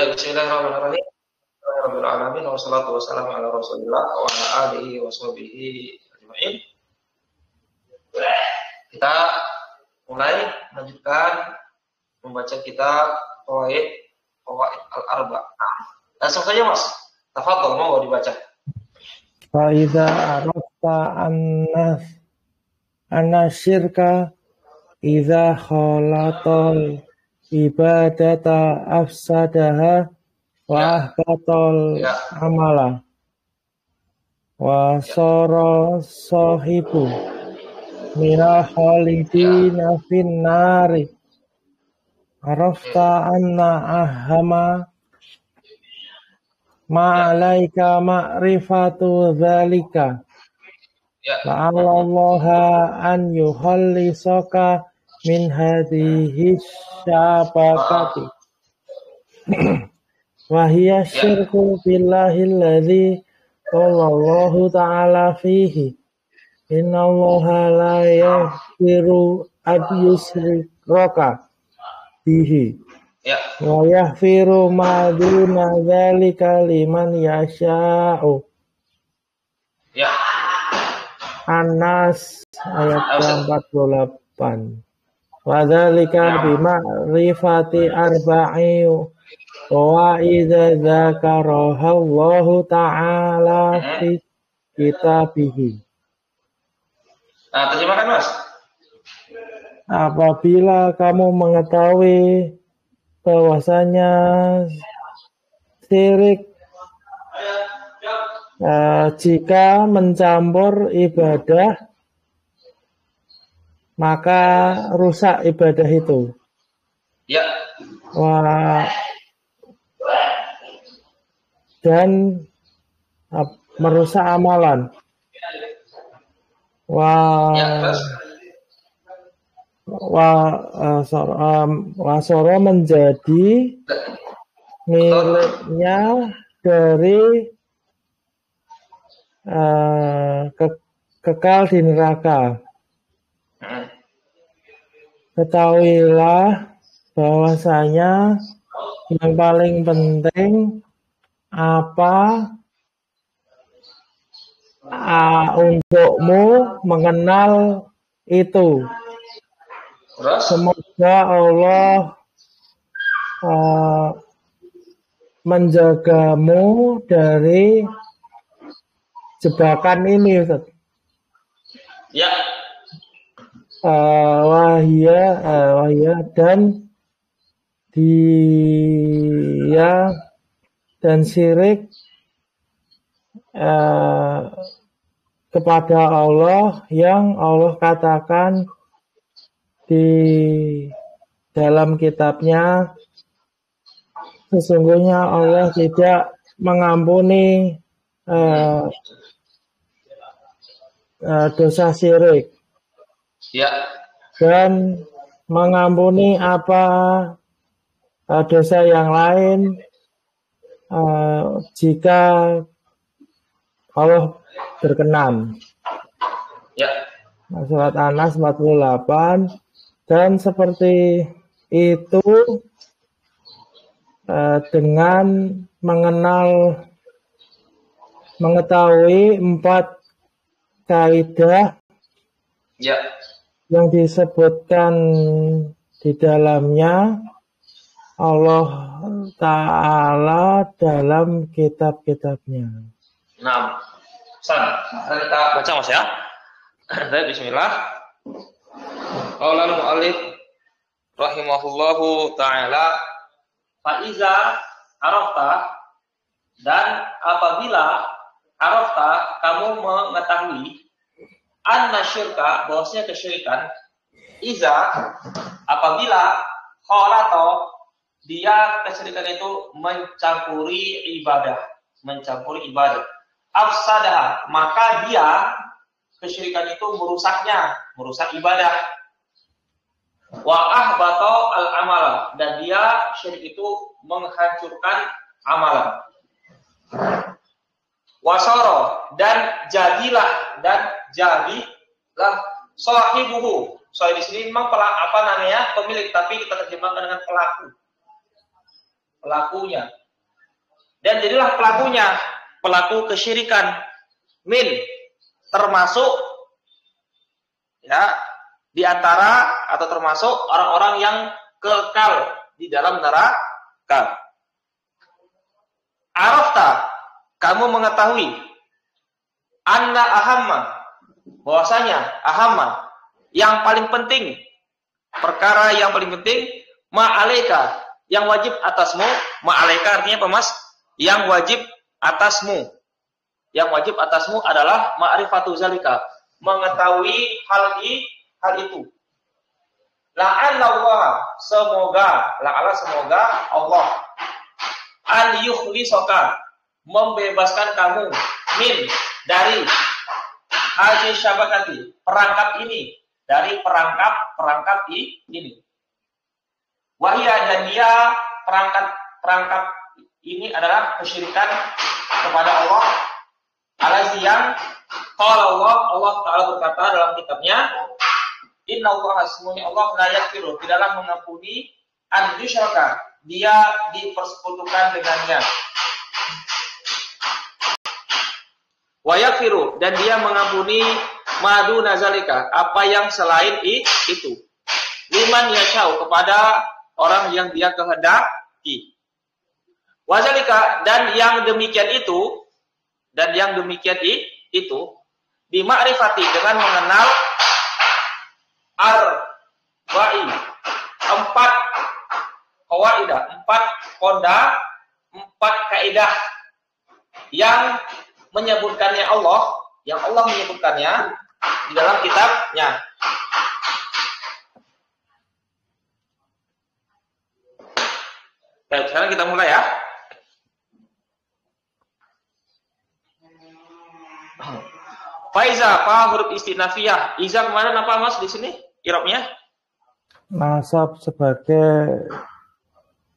Baik, bismillahirrahmanirrahim. Alhamdulillahirabbil alamin wassalatu wassalamu ala Rasulillah wa ala alihi washabihi ajmain. Kita mulai melanjutkan membaca kitab Qawaid al-Arba'. Langsung saja Mas. Tafadhol, mau dibaca. Fa idza arafta anna syirka idza khalatal ibadata afsadaha wa ahbatal amala wa sara sahibu minal khalidina finnari arafta anna ahama ma'alaika ma'rifatu dzalika la'allallaha an yuhallisaka min hadhihi syabakati wa hiya syirku billahi alladzi qallallahu ta'ala fihi innallaha la yaghfiru an yushraka bihi wa yaghfiru ma duna dzalika liman yasha'u. An-Nas ayat 48. Wa dzalika bima'rifati arba'i wa idza dzakaraha Allahu ta'ala fi kitabihi. Nah, terjemahkan Mas. Apabila kamu mengetahui bahwasanya syirik jika mencampur ibadah maka rusak ibadah itu. Dan merusak amalan. Wasoro menjadi miliknya dari kekal di neraka. Ketahuilah bahwasanya yang paling penting untukmu mengenal itu. Semoga Allah menjagamu dari jebakan ini, Ustaz. Wahia dan dia dan syirik kepada Allah yang Allah katakan di dalam kitabnya, sesungguhnya Allah tidak mengampuni dosa syirik dan mengampuni dosa yang lain jika Allah berkenan. Surat An-Nas 48. Dan seperti itu dengan mengetahui 4 kaidah yang disebutkan di dalamnya Allah Ta'ala dalam kitab-kitabnya. Nah, kita baca Mas ya. Bismillah. Qala al-mu'allif rahimahullahu ta'ala fa iza arafta, dan apabila arafta kamu mengetahui anna syirka, bahwasanya kesyirikan, iza apabila khalato dia kesyirikan itu mencampuri ibadah, afsadah maka dia kesyirikan itu merusak ibadah. Wa ahbata al-amala, dan dia syirik itu menghancurkan amalan. Wasara, dan jadilah sahibuhu. Di sini memang pemilik, tapi kita terjemahkan dengan pelaku. pelakunya. Dan jadilah pelakunya, pelaku kesyirikan. Min, termasuk ya di antara atau termasuk orang-orang yang kekal di dalam neraka. Arafta, kamu mengetahui anna ahamma, bahwasanya ahamma yang paling penting, perkara yang paling penting, ma'alaika, yang wajib atasmu. Ma'alaika artinya apa, Mas? Yang wajib atasmu. Yang wajib atasmu adalah ma'rifatu zalika, mengetahui hal itu. La'allallah, semoga Allah an yukhlisaka, membebaskan kamu min, dari haji syabakati, perangkap ini, dari perangkap ini. Wahia, dan dia perangkap ini adalah kesyirikan kepada Allah. Alazi, yang qala Allah Ta'ala berkata dalam kitabnya, innallaha, sesungguhnya Allah la yaghfiru, tidaklah mengampuni an yusyraka, dia dipersekutukan dengannya. Wa yaghfiru, dan dia mengampuni madu nazalika, apa yang selain itu. Liman yashau, kepada orang yang dia kehendaki. Wazalika, dan yang demikian itu bima'rifati, dengan mengenal arba'i, 4 qawaidah, 4 kaidah yang menyebutkannya Allah, yang Allah menyebutkannya di dalam kitabnya. Baik, sekarang kita mulai ya. Faiza, apa huruf istinafiyah? Iza kemarin apa, Mas, di sini? Irobnya? Nasab sebagai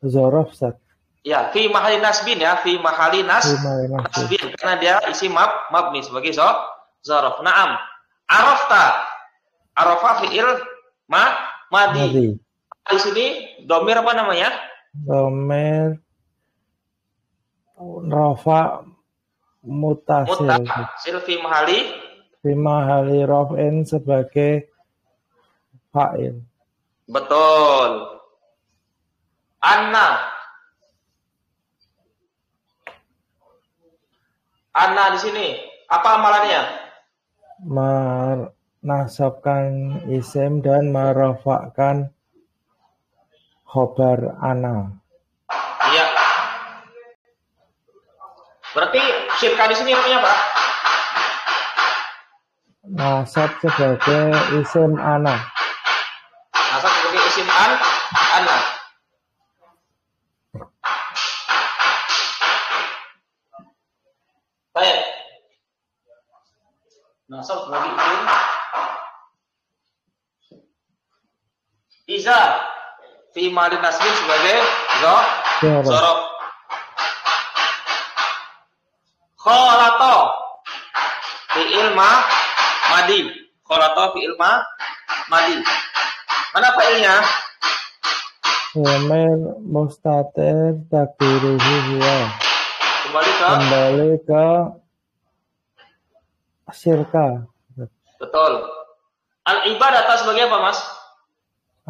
zorof, Ustaz. Ya, fi mahali nasbin ya, fi mahali nasbin, karena dia isi mabni sebagai zorof. Naam. Arafta, arafa fi'il madi. Di sini domir apa namanya? Domir rafa mutasil fi mahali raf'in sebagai fa'il. Betul. Anna di sini apa amalannya? Menasabkan isim dan merafa'kan khobar ana. Iya. Berarti syirka di sini artinya apa? Nasab sebagai isim ana. Nasab sebagai isim ana. Baik. Nasab sebagai isim. Iza fi ma'al nasbin sebagai zorof. Khalato fi'il madi. Khalato fi'il madi. Mana fa'ilnya? Domir mustatir takdiruhu huwa. Kembali ke syirka. Betul. Al-ibadata sebagai apa, Mas?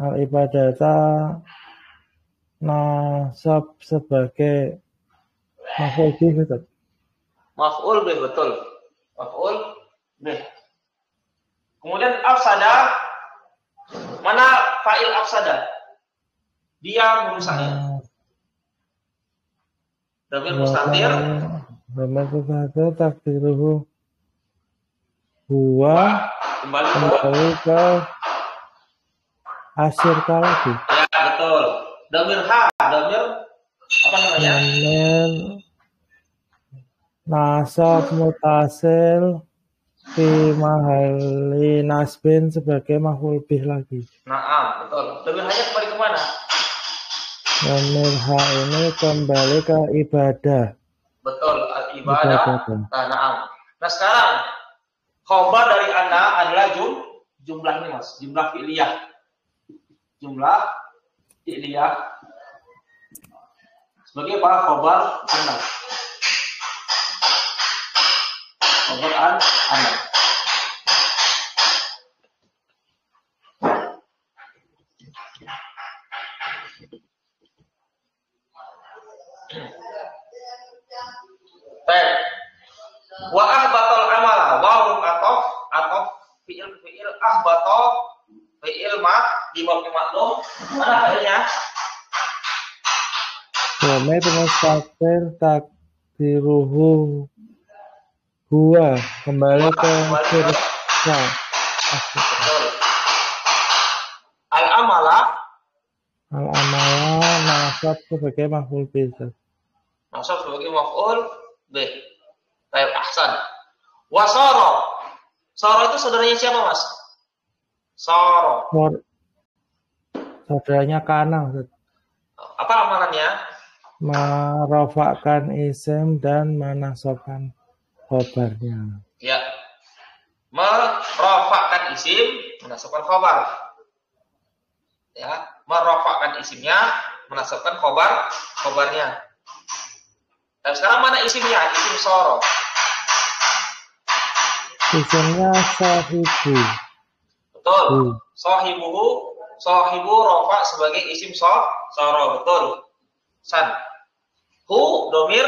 Al-ibadata nasab sebagai maf'ul bih. Maf'ul bih, betul. Maf'ul bih. Kemudian afsada, mana fa'il afsada? Dia merusaknya. Dhamir mustatir. Dhamir mustatir takdiruhu huwa. Kembali ke asyirka lagi. Ya, betul. Dhamir dhamir apa namanya? Dhamir nasab mutasil fi mahali nasbin sebagai maf'ul bih lagi. Naam, betul. Dhamir hanya kembali ke mana? Dhamir ha ini kembali ke ibadah. Betul, ibadah. Naam. Nah, sekarang khobar dari anna adalah jumlah ini, Mas, jumlah fi'liyah. Jumlah fi'liyah. sebagai apa? Khobar anna. Khobar anna. Baik. Wa ahbatal amala wa atau fi'il ahbata fi'il di mabni maklum. Mana fi'ilnya? Domir mustaqil takdiruhu huwa. Kembali ke firqa. Al-amala nasab sebagai maf'ul bih. nasab sebagai maf'ul bih. Baik, ahsan. Wa sara. Sara itu saudaranya siapa, Mas? Sara. Saudaranya kana. Apa amalannya? Merofakkan isim dan menasabkan khobarnya. Ya. Merofakkan isim, menasabkan khobar. Ya, merofakkan isimnya, menasabkan khobarnya. Dan sekarang mana isimnya? Isim sara. Isimnya sahibu. Betul. Sahibu rofa sebagai isim sara. Betul. San. Hu domir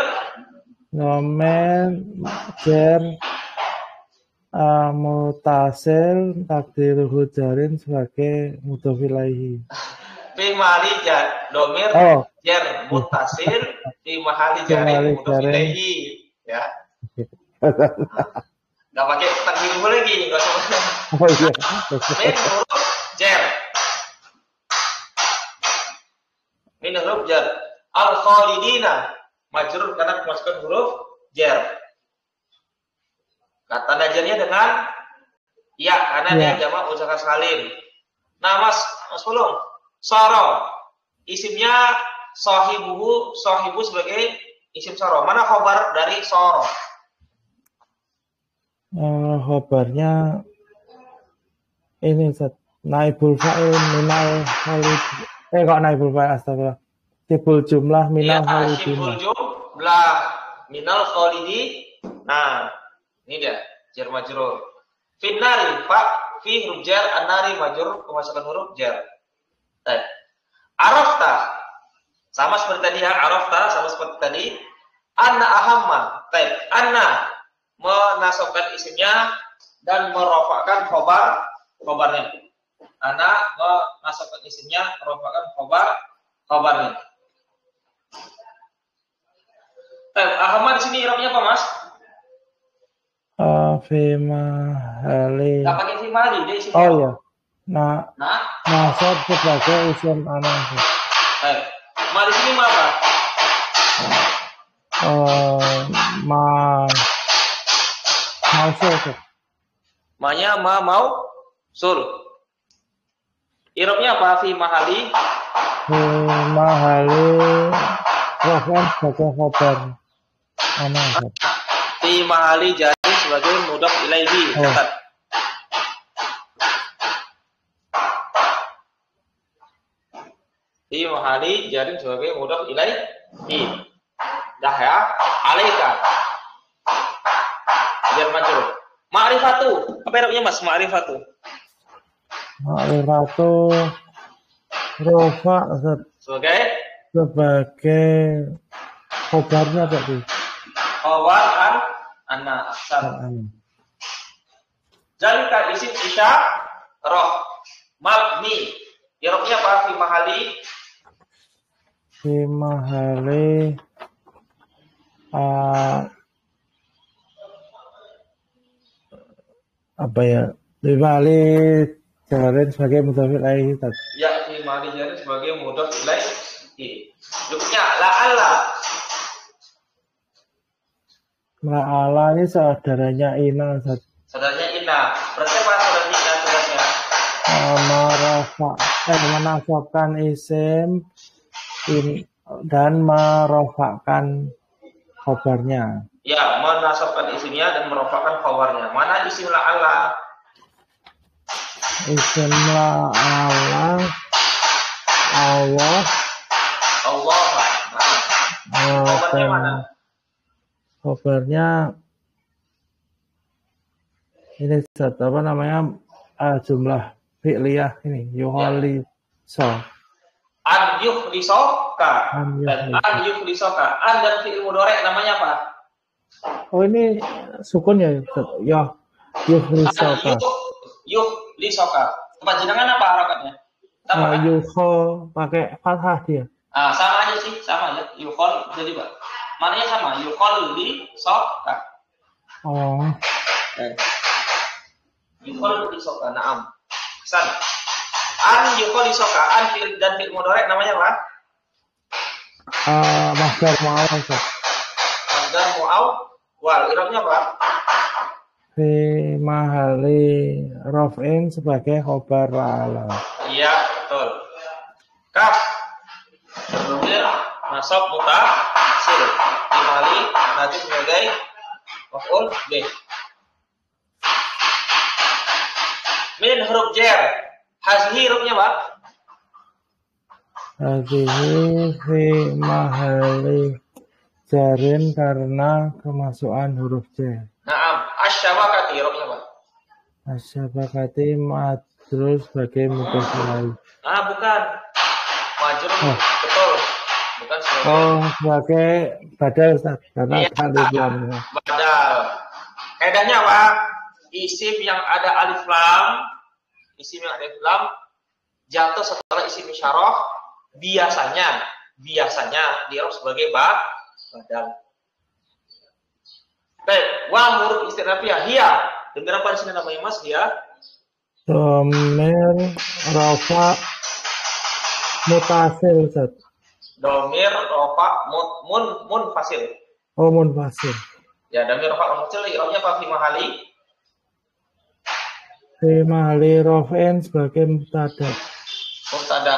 jar mutasil takdiruhu jarin sebagai mudhof ilaihi. fi mahali jar domir jar mutasil fi mahali jarin mudhof ilaihi. Ya. Nggak pakai takdiruhu lagi, nggak usah. Min huruf jar. Min huruf jar. Al-khalidina majrur karena memasukkan huruf jar. Kata najarnya dengan ya karena dia jamak muzakkar salim. Nah, Mas Pulung, sara isimnya sahibu sebagai isim sara. Mana khobar dari sara? Khobarnya ini naibul fa'il minal khalid. Kok naibul fa'il, astagfirullah. Sibul jumlah minal khalidin. Sibul jumlah minal khalidi. Nah, ini dia jar majrur. Finnari fa fi huruf jar an-nari majrur kemasukan huruf jar. Arafta sama seperti tadi ya, arafta sama seperti tadi. Anna ahamma. Anna menasabkan isimnya dan merofakkan khobarnya. Anna menasabkan isimnya, merofakkan khobarnya. Ahmad di sini irobnya apa, Mas? Fimahali. Nggak pakai fimahali, dia isim. Oh iya. Nasab sebagai isim anasab. Ma di sini ma apa? Mausul. Ma-nya mausul. Irobnya apa? Fimahali. Fimahali. Rohwan sebagai khobar anasab. Fi mahali jari sebagai mudhof ilaihi. Fi mahali jari sebagai mudhof ilaihi. Dah ya, alaika. Jar majrur. Ma'rifatu. Apa irobnya, Mas? Ma'rifatu. Ma'rifatu rofa sebagai khobarnya tadi. Khobar anna aksar. Jalika isim roh mabni. Irobnya apa? Fi mahali. Fi mahali apa ya? Fi mahali jarin sebagai mudhof ilaihi. Ya, fi mahali jarin sebagai mudhof ilaihi. Juknya la'alla. La'alla ini saudaranya Ina. Saudaranya Ina. Berarti apa saudaranya Ina saudaranya? Menasabkan isim dan merofakkan khobarnya. Ya, menasabkan isimnya dan merofakkan khobarnya. Mana isim la'alla? Isim la'alla Allah. Nah. Khobarnya mana? Khobarnya ini Ustaz, apa namanya? Jumlah fi'liyah ini yuholi so. An yukhlisoka. Dan Yukhliso. an yukhlisoka. An dan fi'il mudhari namanya apa? Oh ini sukun ya Ustaz? Ya, yukhlisoka. Yukhlisoka. Tempat jenengan apa harakatnya? Sama kan? Yuho pakai fathah dia. Sama aja sih, sama aja. Yukhol jadi Pak. Maknanya sama, yukhlisoka. Oh. Yukhlisoka, na'am. San. An yukhlisoka, an fi'il dan fi'il mudhari namanya apa? Masdar mu'awwal Ustaz. Masdar mu'awwal. I'rabnya apa? Fi mahali raf'in sebagai khobar la'ala. Iya, betul. Kaf. Domir nasab mutasil. Dimali nanti sebagai maf'ul bih. Min huruf jar. Hazihi hurufnya apa? Hadhihi fi mahali jarin karena kemasukan huruf jar. Naam, asyabakati hurufnya apa? Asyabakati madrus sebagai mudhof ilaih. Bukan. Majrur. Betul. Bukan sebagai Sebagai badal Ustaz, karena alif lam. badal. Kaidahnya apa? Isim yang ada alif lam, jatuh setelah isim isyarah biasanya di'rab sebagai badal. Baik, wa huruf istinafiyah hiya. Dengar apa di sini namanya Mas? Hiya. Domir rafa mutasil Ustaz. Domir rafa munfasil. Oh, munfasil. Ya, domir rafa munfasil i'rabnya apa fi mahali? Fi mahali raf'in sebagai mubtada. Mubtada.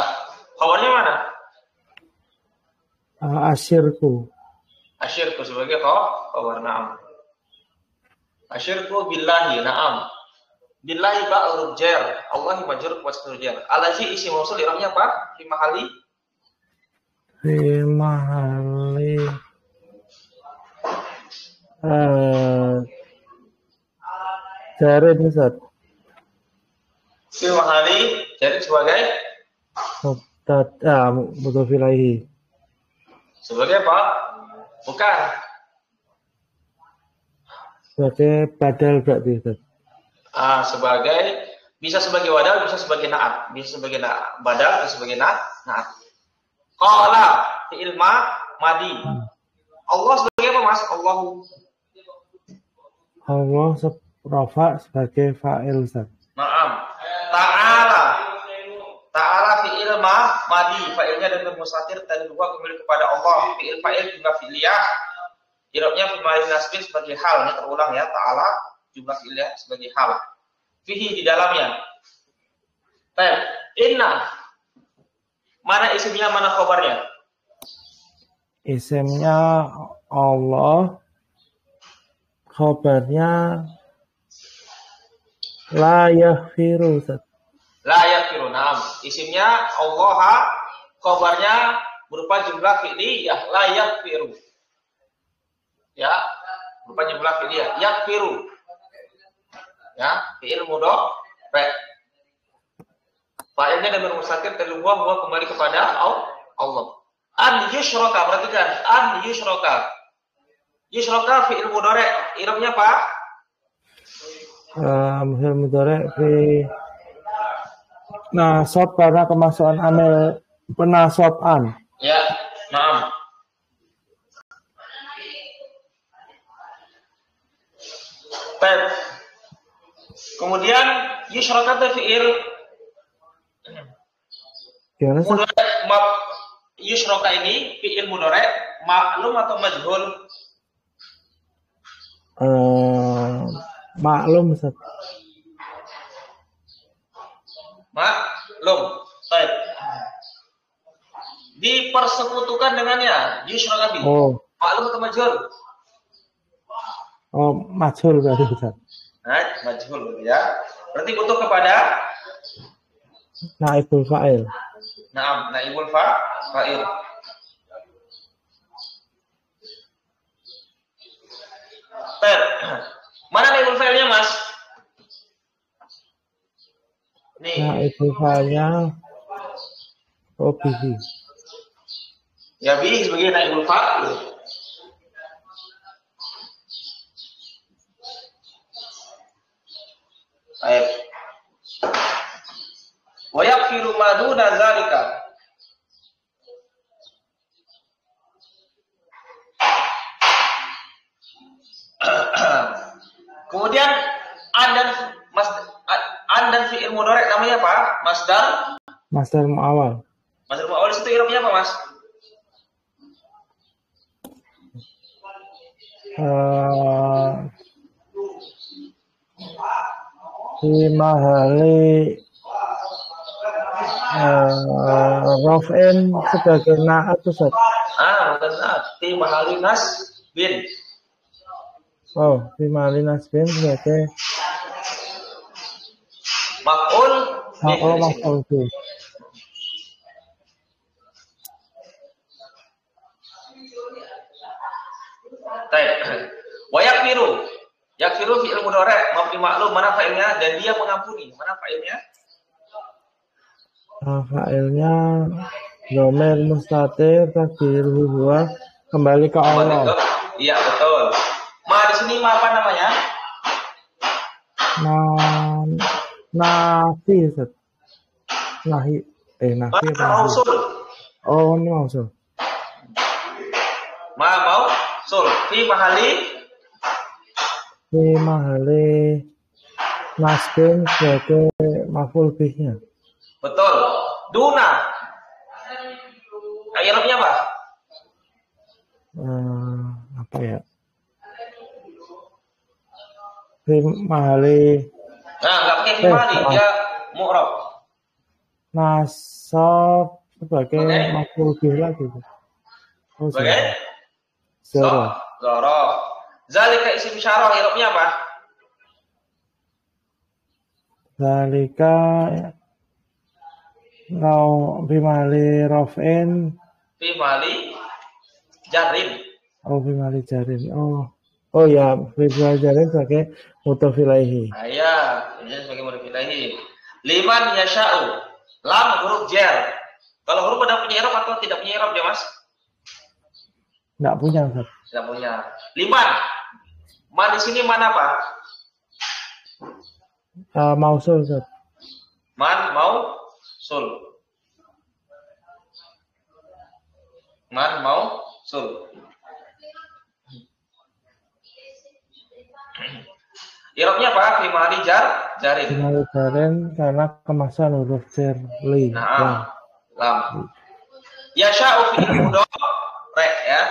Khabarnya mana? Asyirku. Asyirku sebagai khabar, na'am. Asyirku billahi, na'am. Billahi ba'urub jar. Allahi majrur wa majrur jar. Alazi isim mausul i'rabnya apa? Fi mahali? Fi mahali jarin Ustaz. Fi mahali jadi sebagai Mubtada mudhof ilaihi. sebagai apa? Bukan. Sebagai badal berarti Ustaz. Bisa sebagai wadal, bisa sebagai naat, bisa sebagai badal, bisa sebagai naat. Qala fi'il madi. Allah sebagai apa Mas? Allah rafa sebagai fa'il Ustaz. Naam. Ta'ala fi'il madi. Fa'ilnya dengan mustatir dan dua kembali kepada Allah. Fi'il fa'il juga fi'liyah. I'rabnya fi mahali nasbin sebagai hal. Ini terulang ya. Ta'ala jumlah fi'liyah sebagai hal. Fihi di dalamnya. Baik. Inna. Mana isimnya, mana khabarnya? Isimnya Allah, khabarnya la yaghfiru Ustaz. La yaghfiru. Naam. Isimnya Allah, khabarnya berupa jumlah fi'liyah la yaghfiru. Ya, berupa jumlah fi'liyah yaghfiru. Ya, fi'il mudhari. Fa'ilnya dengan mustatir dan huwa kembali kepada Allah. An yushraka, perhatikan, an yushraka. Yushraka fi'il mudhari, i'rabnya apa? Fi'il mudhari fi nasab karena kemasukan amil penasoban. Ya, naam. Baik. Kemudian yushraka itu fi'il Gimana sih? Yushraka ini fi'il mudhari maklum atau majhul? Maklum Ustaz. Maklum. Baik. Dipersekutukan dengannya yushraka bi. Maklum atau majhul? Majhul berarti Ustaz. Majhul ya. Berarti butuh kepada naibul fa'il. Naam, naibul fa'il. Bifanya bihi. Ya bihi sebagai naibul fa'il. Baik. Wa yakfiru ma duna zalika. Kemudian dan fi'il mudhari namanya apa? Masdar muawal. Masdar muawal itu i'rabnya apa, Mas? Fi mahali raf'in sebagai na'at Ustaz. Bukan na'at, fi mahali nasbin. Oh, fi mahali nasbin sebagai maf'ul bih. Wa yakfiru fi'il mudhari' mabni ma'lum, mana fa'ilnya, dan dia mengampuni. Mana fa'ilnya? Fa'ilnya dhamir mustatir takdiruhu huwa, kembali ke Allah. Iya, betul. Di sini apa namanya? Nafi Ustaz. Nafi apa? Mausul. Oh, ini mausul. Mausul fi mahali nasbin sebagai maf'ul bihnya. Betul. Duna. I'rabnya apa? Apa ya? Fi mahali. Enggak pakai fi mahali, dia mu'rab. Nasab sebagai maf'ul bih lagi. Sebagai zaraf. Zalika isim syarah, i'rabnya apa? Zalika bimali raf'in fi mahali jarin. Bimali jarin. Oh ya, bimali jarin sebagai mudhof ilaihi. Ya, ini sebagai mudhof ilaihi. Liman yasha'u. Lam huruf jar. Kalau huruf ada punya i'rab atau tidak punya i'rab dia, Mas? Enggak punya, Ustaz. Tidak punya. Liman. Di sini mana apa? Mausul, Ustaz. Mausul. I'rabnya apa? Fi mahali jarin. Fi mahali jarin karena kemasan huruf jar li. Lam. Yasha'u fi'il mudhari' ya.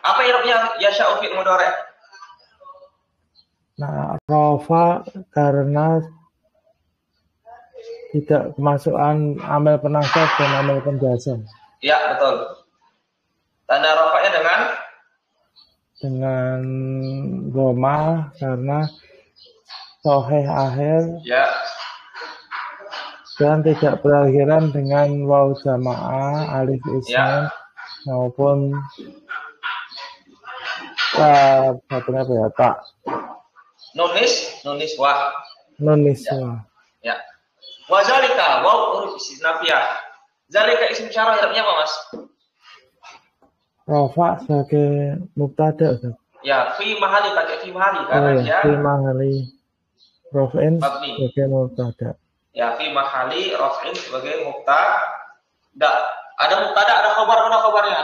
Apa i'rabnya yasha'u fi'il mudhari'? Rafa karena tidak kemasukan amil penasab dan amil penjazam. Ya, betul. Tanda rafa'nya dengan dhamma karena sahih akhir. Ya. Dan tidak berakhiran dengan waw jamaah, alif isnan, maupun satunya apa ya, tak. Nun niswa. Ya. Wa zalika waw huruf istinafiyah. Zalika isim syarah i'rabnya apa, Mas? Rafa sebagai mubtada. Ya, fi mahali pakai fi mahali karena dia fi mahali raf'in sebagai mubtada. Ya, fi mahali raf'in sebagai mubtada. Ada mubtada, ada khabar, mana khabarnya?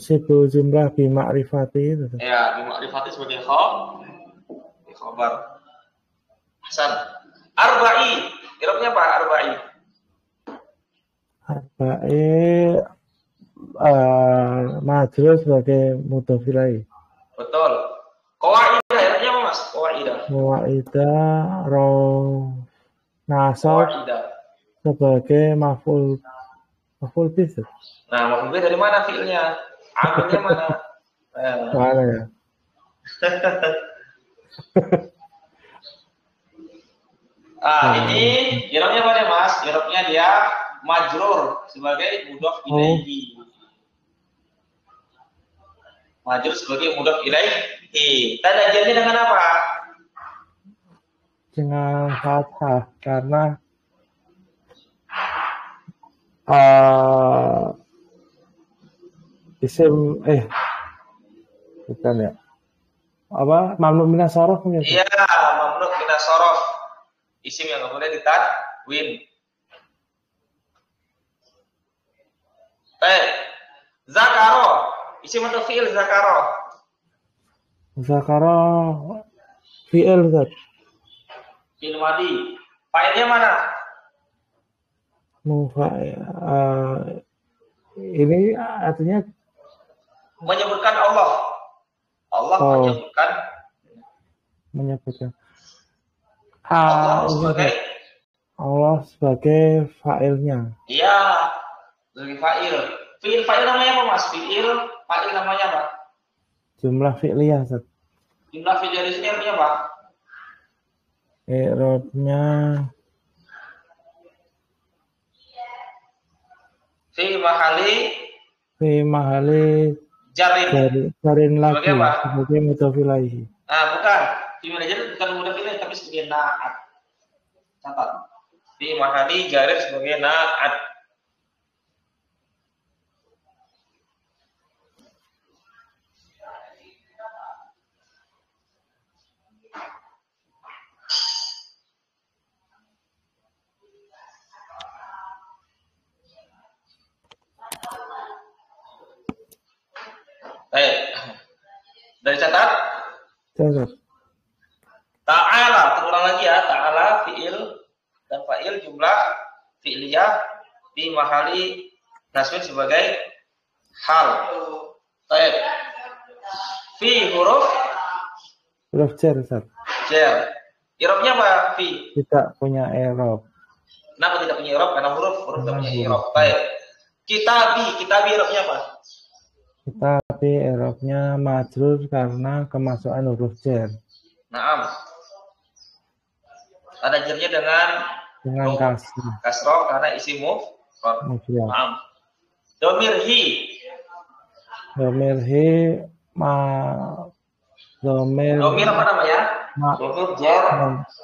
Sibu jumlah bi ma'rifati itu. Ya, bi ma'rifati sebagai khabar. Hasan. Arba'i. I'rabnya apa arba'i? Majrur sebagai mudhof ilaihi. Betul. Qawaidah i'rabnya apa, Mas? Qawaidah nasab sebagai maf'ul bih. Maf'ul bih dari mana fi'ilnya? Amilnya mana? Mana ya? Ini i'rabnya apa deh, Mas? I'rabnya dia majrur sebagai mudhof ilaihi. Majrur sebagai mudhof ilaihi. Tanda jarnya dengan apa? dengan fathah karena uh, isim bukan ya, apa mamnu minas sorof mungkin? Iya, mamnu minas sorof, isim yang kemudian ditanwin. Zakaro, isim atau fiil zakaro? Zakaro fiil Ustaz. Fiil madi. Fa'ilnya mana? Ini artinya menyebutkan Allah. Allah menyebutkan Allah sebagai fa'ilnya. Iya, sebagai fa'il. Fi'il fa'il namanya apa Mas? Fi'il fa'il namanya apa? Jumlah fi'liyah Ustaz. Jumlah fi'liyah di sini artinya apa? I'rabnya fi mahali jarin lagi sebagai mudhof ilaihi. Bukan. Fi mahali jarin bukan mudhof ilaihi tapi sebagai na'at. Catat. Fi mahali jarin sebagai na'at. Dari catat. Ta'ala, terulang lagi ya. Ta'ala fi'il dan fa'il jumlah fi'liyah fi mahali nasbin sebagai hal. Baik. Fi huruf jar Ustaz. Jar. I'rabnya apa fi? Tidak punya i'rab. Kenapa tidak punya i'rab? Karena huruf tidak punya i'rab. Baik. Kitabi i'rabnya apa? Kitabi i'rabnya majrur karena kemasukan huruf jar. Naam. Ada jarnya dengan kasroh karena isi mufrad. Naam. Domirhi domir apa namanya? Domir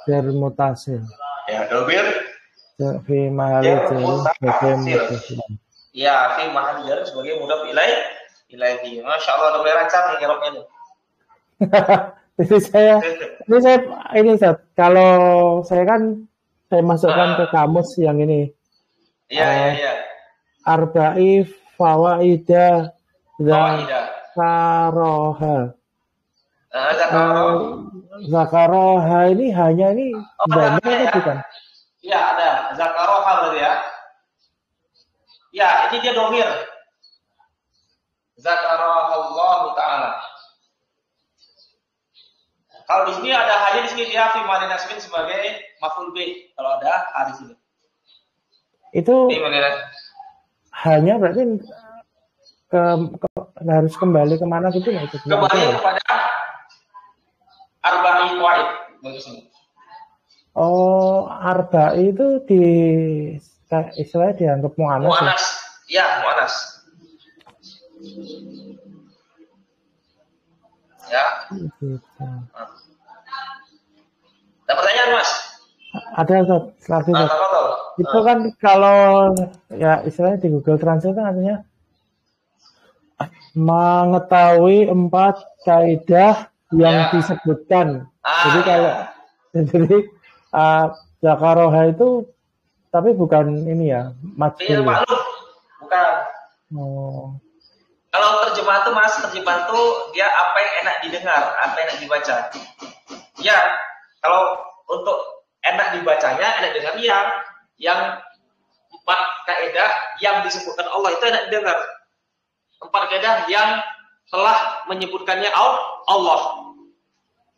jar mutasil. Ya, domir fi mahali jar sebagai mutasil. Ya, fi mahali jar sebagai mudhof ilaihi. Masya Allah, udah mulai rancang nih irobnya nih. ini Ustaz, kalau saya kan saya masukkan ke kamus yang ini. Iya. Arba'i fawaida zakaroha. Zakaroha ini hanya ini domir atau bukan? Iya, ada zakaroha berarti ya. Ya, ini dia domir. Zakarahallahu ta'ala. Kalau di sini ada hanya di sini dia fi mahali nasbin sebagai maf'ul bih. Kalau ada di sini. Itu hanya berarti harus kembali kemana gitu nggak? Kembali kepada arba'i qawaid. Oh, arba'i itu istilahnya dianggap mu'annas. Mu'annas. Ya, mu'annas. Ya. Ada pertanyaan Mas? Ada Ustaz. Itu kan kalau ya istilahnya di Google Translate kan artinya mengetahui 4 kaidah yang disebutkan. Jadi Zakaroha itu tapi bukan ini ya, majhul. Bukan. Oh. Kalau terjemahan tuh Mas, terjemahan tuh dia apa yang enak didengar, apa yang enak dibaca. Ya, kalau untuk enak dibacanya, enak didengar yang 4 kaidah yang disebutkan Allah itu enak didengar. 4 kaidah yang telah menyebutkannya Allah.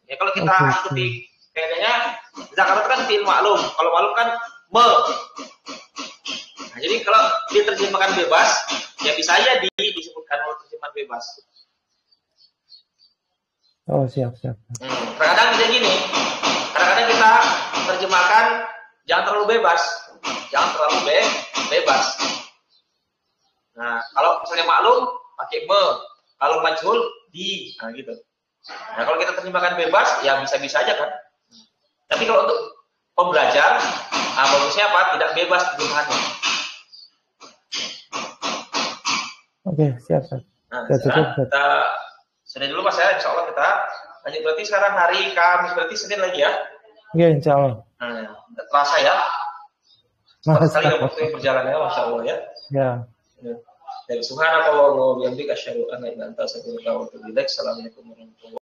Ya kalau kita ikuti kaidahnya, zakat itu kan fi'il maklum. Kalau maklum kan Nah, jadi kalau diterjemahkan bebas, ya bisa aja disebutkan oleh terjemahan bebas. Oh, siap. Kadang-kadang bisa gini. Kadang-kadang kita terjemahkan jangan terlalu bebas. Nah, kalau misalnya maklum pakai kalau majhul di, gitu. Nah, kalau kita terjemahkan bebas, ya bisa-bisa aja kan. Tapi kalau untuk pembelajar, bagusnya apa? Tidak bebas terjemahannya. Oke, siap. Nah, Cukup. kita sudah dulu Mas ya, insya Allah kita lanjut berarti sekarang hari Kamis, berarti Senin lagi ya? Iya, insya Allah. Terasa ya? Mas, sekali waktu yang berjalan ya, Masya Allah ya. Ya. Dan subhanallah wa bihamdika asyhadu an la ilaha illa anta astaghfiruka wa atubu ilaik. Assalamualaikum warahmatullahi wabarakatuh.